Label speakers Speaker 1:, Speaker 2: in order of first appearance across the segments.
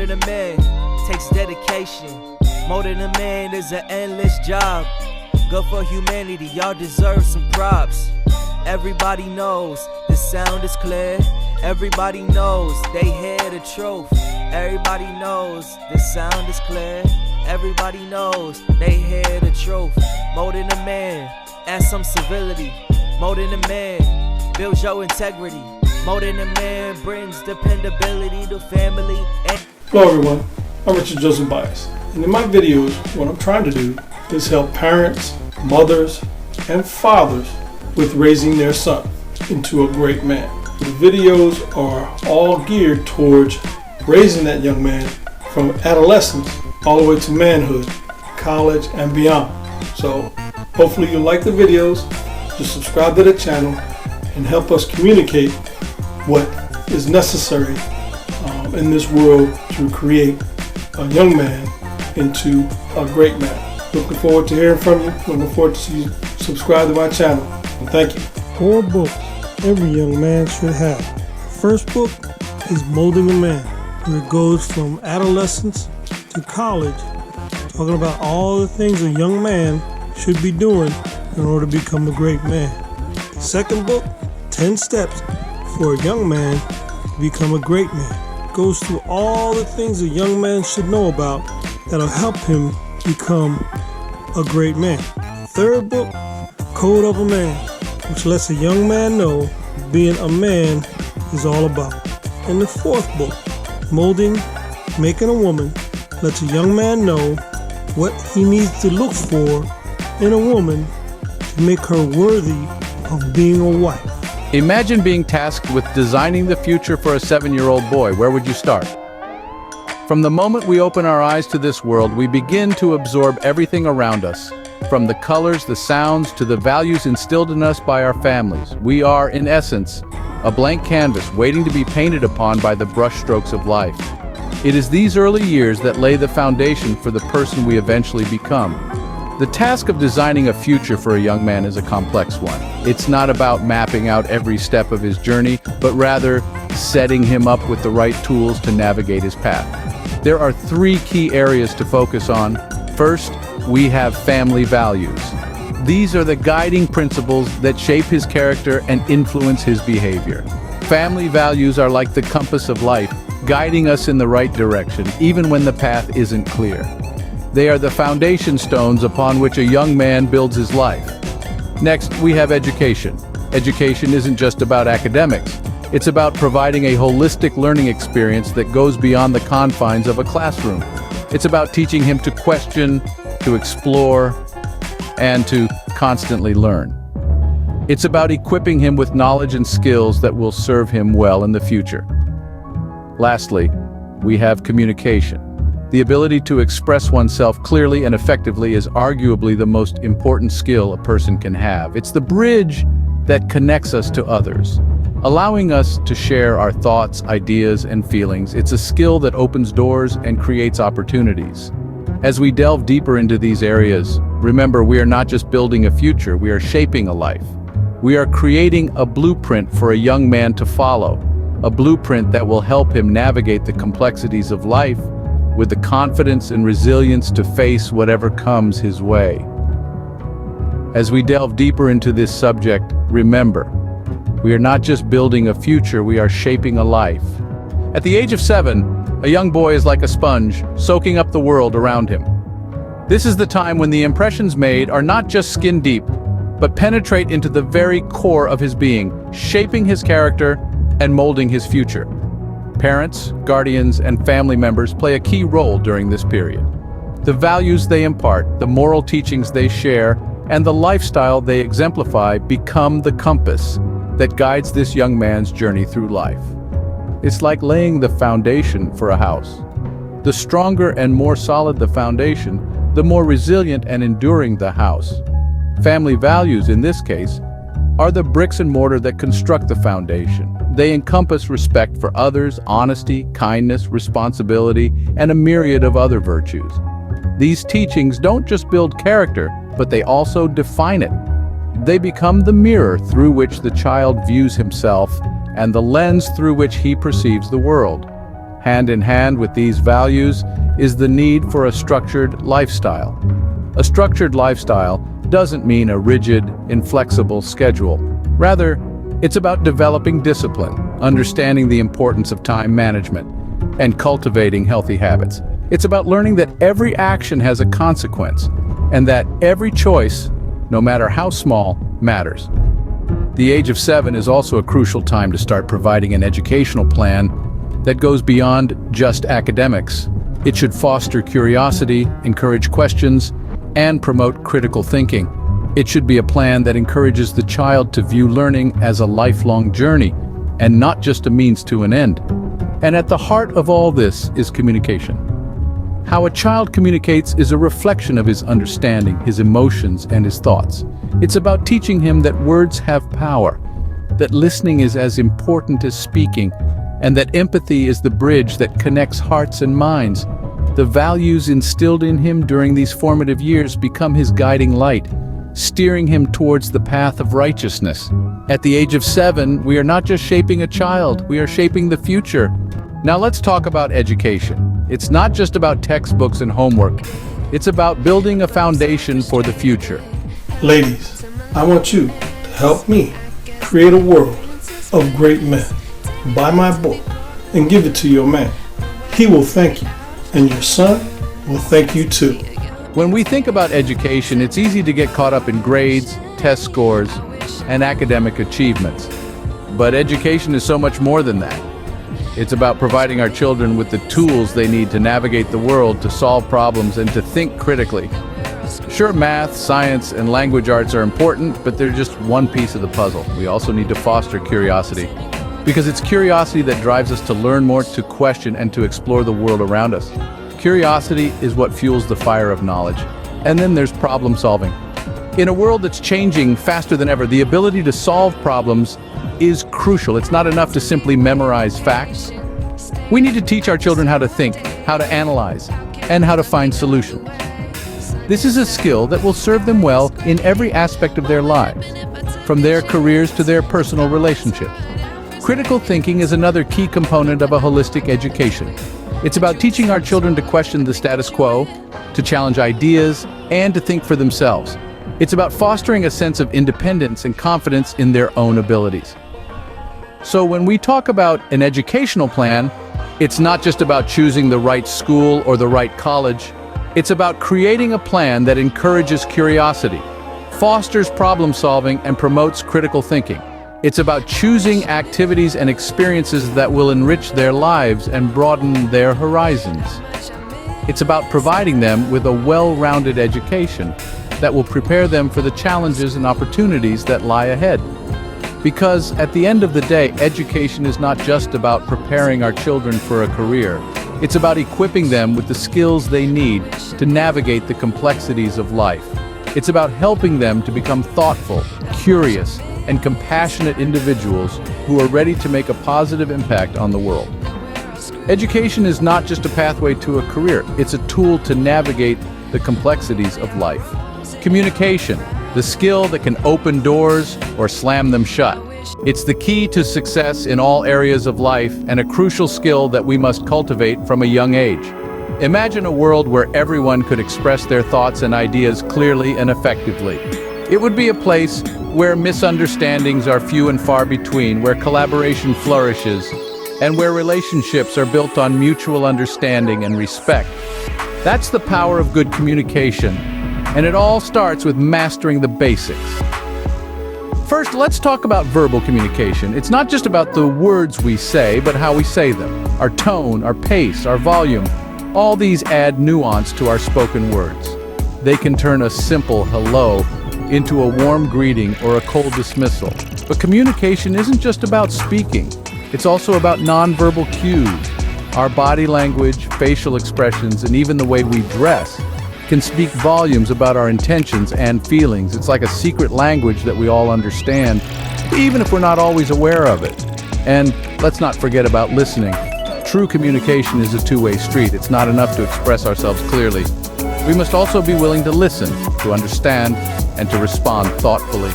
Speaker 1: than a man takes dedication. More than a man is an endless job. Good for humanity, y'all deserve some props. Everybody knows the sound is clear. Everybody knows they hear the truth. Everybody knows the sound is clear. Everybody knows they hear the truth. More than a man, add some civility. More than a man, builds your integrity. More than a man brings dependability to family.
Speaker 2: Hello everyone, I'm Richard Joseph Bias, and in my videos what I'm trying to do is help parents, mothers, and fathers with raising their son into a great man. The videos are all geared towards raising that young man from adolescence all the way to manhood, college, and beyond. So hopefully you like the videos, just subscribe to the channel, and help us communicate what is necessary in this world to create a young man into a great man. Looking forward to hearing from you. Looking forward to see you subscribe to my channel. And thank you.
Speaker 3: 4 books every young man should have. The first book is Molding a Man, where it goes from adolescence to college, talking about all the things a young man should be doing in order to become a great man. The second book, 10 Steps for a Young Man to Become a Great Man, goes through all the things a young man should know about that'll help him become a great man. The third book, Code of a Man, which lets a young man know being a man is all about. And the fourth book, Molding, Making a Woman, lets a young man know what he needs to look for in a woman to make her worthy of being a wife.
Speaker 4: Imagine being tasked with designing the future for a 7-year-old boy. Where would you start? From the moment we open our eyes to this world, we begin to absorb everything around us. From the colors, the sounds, to the values instilled in us by our families. We are, in essence, a blank canvas waiting to be painted upon by the brushstrokes of life. It is these early years that lay the foundation for the person we eventually become. The task of designing a future for a young man is a complex one. It's not about mapping out every step of his journey, but rather setting him up with the right tools to navigate his path. There are 3 key areas to focus on. First, we have family values. These are the guiding principles that shape his character and influence his behavior. Family values are like the compass of life, guiding us in the right direction, even when the path isn't clear. They are the foundation stones upon which a young man builds his life. Next, we have education. Education isn't just about academics. It's about providing a holistic learning experience that goes beyond the confines of a classroom. It's about teaching him to question, to explore, and to constantly learn. It's about equipping him with knowledge and skills that will serve him well in the future. Lastly, we have communication. The ability to express oneself clearly and effectively is arguably the most important skill a person can have. It's the bridge that connects us to others, allowing us to share our thoughts, ideas, and feelings. It's a skill that opens doors and creates opportunities. As we delve deeper into these areas, remember, we are not just building a future, we are shaping a life. We are creating a blueprint for a young man to follow, a blueprint that will help him navigate the complexities of life with the confidence and resilience to face whatever comes his way. As we delve deeper into this subject, remember, we are not just building a future, we are shaping a life. At the age of 7, a young boy is like a sponge, soaking up the world around him. This is the time when the impressions made are not just skin deep, but penetrate into the very core of his being, shaping his character and molding his future. Parents, guardians, and family members play a key role during this period. The values they impart, the moral teachings they share, and the lifestyle they exemplify become the compass that guides this young man's journey through life. It's like laying the foundation for a house. The stronger and more solid the foundation, the more resilient and enduring the house. Family values, in this case, are the bricks and mortar that construct the foundation. They encompass respect for others, honesty, kindness, responsibility, and a myriad of other virtues. These teachings don't just build character, but they also define it. They become the mirror through which the child views himself and the lens through which he perceives the world. Hand in hand with these values is the need for a structured lifestyle. A structured lifestyle doesn't mean a rigid, inflexible schedule. Rather, it's about developing discipline, understanding the importance of time management, and cultivating healthy habits. It's about learning that every action has a consequence, and that every choice, no matter how small, matters. The age of 7 is also a crucial time to start providing an educational plan that goes beyond just academics. It should foster curiosity, encourage questions, and promote critical thinking. It should be a plan that encourages the child to view learning as a lifelong journey and not just a means to an end. And at the heart of all this is communication. How a child communicates is a reflection of his understanding, his emotions, and his thoughts. It's about teaching him that words have power, that listening is as important as speaking, and that empathy is the bridge that connects hearts and minds. The values instilled in him during these formative years become his guiding light, steering him towards the path of righteousness. At the age of 7, we are not just shaping a child, we are shaping the future. Now let's talk about education. It's not just about textbooks and homework. It's about building a foundation for the future.
Speaker 2: Ladies, I want you to help me create a world of great men. Buy my book and give it to your man. He will thank you, and your son will thank you too.
Speaker 4: When we think about education, it's easy to get caught up in grades, test scores, and academic achievements. But education is so much more than that. It's about providing our children with the tools they need to navigate the world, to solve problems, and to think critically. Sure, math, science, and language arts are important, but they're just one piece of the puzzle. We also need to foster curiosity, because it's curiosity that drives us to learn more, to question, and to explore the world around us. Curiosity is what fuels the fire of knowledge. And then there's problem solving. In a world that's changing faster than ever, the ability to solve problems is crucial. It's not enough to simply memorize facts. We need to teach our children how to think, how to analyze, and how to find solutions. This is a skill that will serve them well in every aspect of their lives, from their careers to their personal relationships. Critical thinking is another key component of a holistic education. It's about teaching our children to question the status quo, to challenge ideas, and to think for themselves. It's about fostering a sense of independence and confidence in their own abilities. So when we talk about an educational plan, it's not just about choosing the right school or the right college. It's about creating a plan that encourages curiosity, fosters problem solving, and promotes critical thinking. It's about choosing activities and experiences that will enrich their lives and broaden their horizons. It's about providing them with a well-rounded education that will prepare them for the challenges and opportunities that lie ahead. Because at the end of the day, education is not just about preparing our children for a career. It's about equipping them with the skills they need to navigate the complexities of life. It's about helping them to become thoughtful, curious, and compassionate individuals who are ready to make a positive impact on the world. Education is not just a pathway to a career, it's a tool to navigate the complexities of life. Communication, the skill that can open doors or slam them shut. It's the key to success in all areas of life and a crucial skill that we must cultivate from a young age. Imagine a world where everyone could express their thoughts and ideas clearly and effectively. It would be a place where misunderstandings are few and far between, where collaboration flourishes, and where relationships are built on mutual understanding and respect. That's the power of good communication, and it all starts with mastering the basics. First, let's talk about verbal communication. It's not just about the words we say, but how we say them. Our tone, our pace, our volume, all these add nuance to our spoken words. They can turn a simple hello into a warm greeting or a cold dismissal. But communication isn't just about speaking. It's also about nonverbal cues. Our body language, facial expressions, and even the way we dress can speak volumes about our intentions and feelings. It's like a secret language that we all understand, even if we're not always aware of it. And let's not forget about listening. True communication is a two-way street. It's not enough to express ourselves clearly. We must also be willing to listen, to understand, and to respond thoughtfully.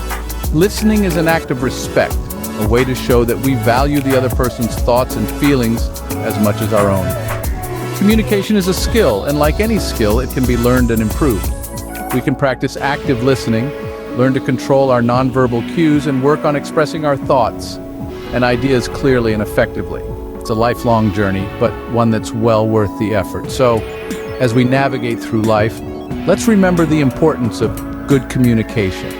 Speaker 4: Listening is an act of respect. a way to show that we value the other person's thoughts and feelings as much as our own. Communication is a skill, and like any skill, it can be learned and improved. We can practice active listening, learn to control our nonverbal cues, and work on expressing our thoughts and ideas clearly and effectively. It's a lifelong journey, but one that's well worth the effort. So, as we navigate through life, let's remember the importance of good communication.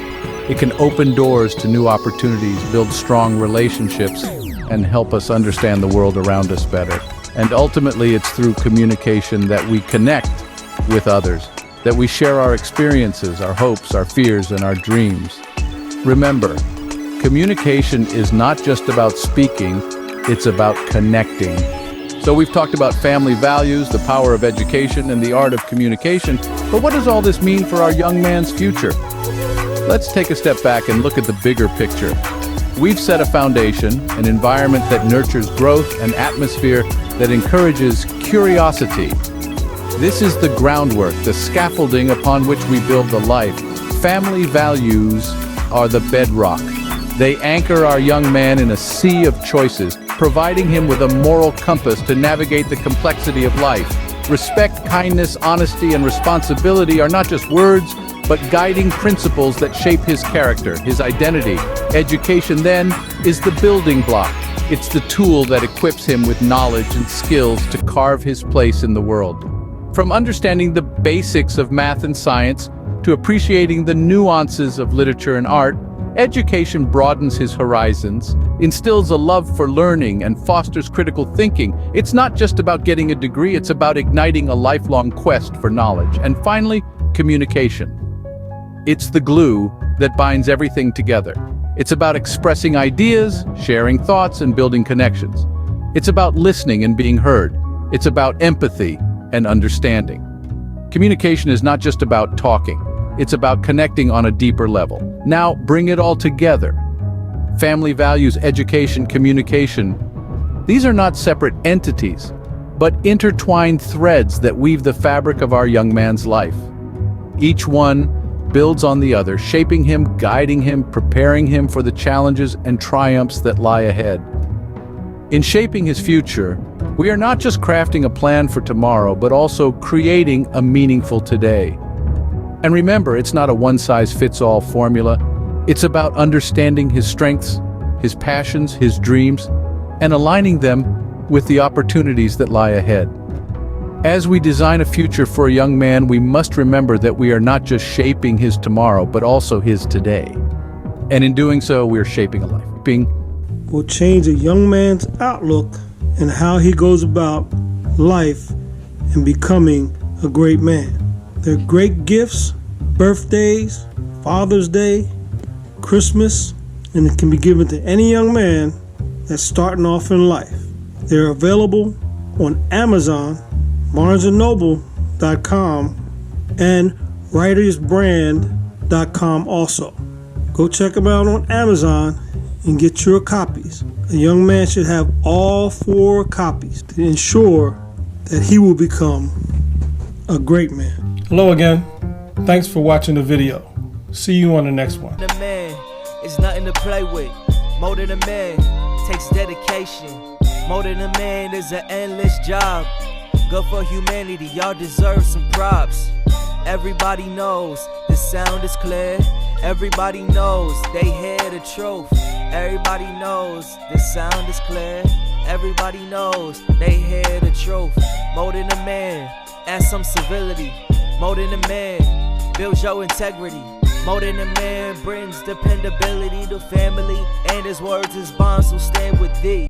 Speaker 4: It can open doors to new opportunities, build strong relationships, and help us understand the world around us better. And ultimately, it's through communication that we connect with others, that we share our experiences, our hopes, our fears, and our dreams. Remember, communication is not just about speaking, it's about connecting. So we've talked about family values, the power of education, and the art of communication, but what does all this mean for our young man's future? Let's take a step back and look at the bigger picture. We've set a foundation, an environment that nurtures growth, an atmosphere that encourages curiosity. This is the groundwork, the scaffolding upon which we build the life. Family values are the bedrock. They anchor our young man in a sea of choices, providing him with a moral compass to navigate the complexity of life. Respect, kindness, honesty, and responsibility are not just words, but guiding principles that shape his character, his identity. Education, then, is the building block. It's the tool that equips him with knowledge and skills to carve his place in the world. From understanding the basics of math and science to appreciating the nuances of literature and art, education broadens his horizons, instills a love for learning, and fosters critical thinking. It's not just about getting a degree, it's about igniting a lifelong quest for knowledge. And finally, communication. It's the glue that binds everything together. It's about expressing ideas, sharing thoughts, and building connections. It's about listening and being heard. It's about empathy and understanding. Communication is not just about talking. It's about connecting on a deeper level. Now, bring it all together. Family values, education, communication. These are not separate entities, but intertwined threads that weave the fabric of our young man's life. Each one builds on the other, shaping him, guiding him, preparing him for the challenges and triumphs that lie ahead. In shaping his future, we are not just crafting a plan for tomorrow, but also creating a meaningful today. And remember, it's not a one-size-fits-all formula. It's about understanding his strengths, his passions, his dreams, and aligning them with the opportunities that lie ahead. As we design a future for a young man, we must remember that we are not just shaping his tomorrow, but also his today. And in doing so, we are shaping a life.
Speaker 3: Will change a young man's outlook and how he goes about life and becoming a great man. They're great gifts, birthdays, Father's Day, Christmas, and it can be given to any young man that's starting off in life. They're available on Amazon, BarnesandNoble.com, and WritersBrand.com also. Go check them out on Amazon and get your copies. A young man should have all 4 copies to ensure that he will become a great man.
Speaker 2: Hello again. Thanks for watching the video. See you on the next one.
Speaker 1: The man is nothing to play with. More than a man takes dedication. More than a man is an endless job. Good for humanity, y'all deserve some props. Everybody knows the sound is clear. Everybody knows they hear the truth. Everybody knows the sound is clear. Everybody knows they hear the truth. More than a man, add some civility. More than a man, builds your integrity. More than a man, brings dependability to family. And his words is bonds, so stand with thee.